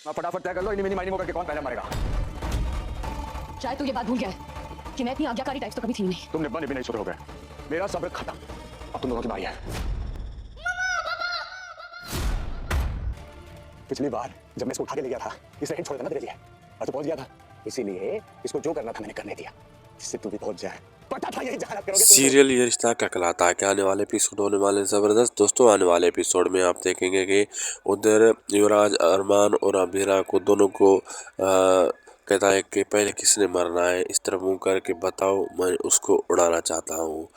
आप फटाफट तय कर लो, इन्हीं मिनी माइनिंग करके कौन पहले मरेगा। शायद तू ये बात भूल गया है कि मैं इतनी आज्ञाकारी टाइप तो कभी थी नहीं। तुम निब्बा निब्बी नहीं छोटे हो गए, मेरा सब्र खत्म, अब तुम दोनों की बारी है। पिछली बार जब मैं इसको उठा के ले गया था, इसने हिट छोड़ देना तेरे लिए, और तू पहुंच गया था, इसीलिए इसको जो करना था मैंने करने दिया, जिससे तू भी पहुंच जाए। पता था यही जहां करोगे। सीरियल ये रिश्ता क्या कहलाता है, क्या आने वाले एपिसोड होने वाले जबरदस्त दोस्तों। आने वाले एपिसोड में आप देखेंगे कि उधर युवराज अरमान और अबीरा को दोनों को कहता है कि पहले किसने मरना है, इस तरह मुंह करके बताओ, मैं उसको उड़ाना चाहता हूँ।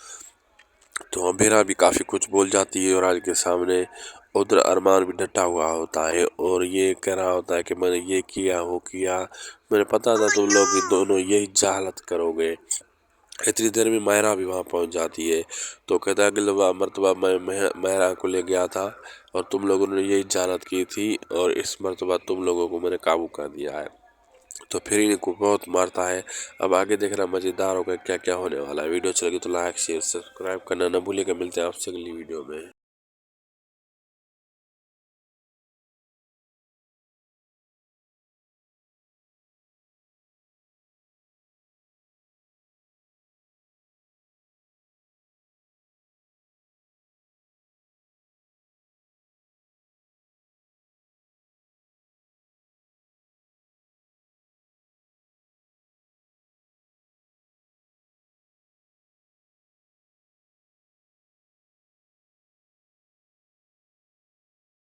तो अबीरा भी काफ़ी कुछ बोल जाती है युवराज के सामने। उधर अरमान भी डटा हुआ होता है और ये कह रहा होता है कि मैंने ये किया वो किया, मैंने पता था तुम लोग दोनों यही जहालत करोगे। इतनी देर में मायरा भी वहाँ पहुँच जाती है, तो कहता है अगली मरतबा मैं मायरा को ले गया था और तुम लोगों ने यही जहालत की थी, और इस मरतबा तुम लोगों को मैंने काबू कर दिया है। तो फिर इनको बहुत मारता है। अब आगे देखना मज़ेदार होगा क्या क्या होने वाला है। वीडियो अच्छी लगी तो लाइक शेयर सब्सक्राइब करना न भूलिएगा। मिलते हैं आपसे अगली वीडियो में।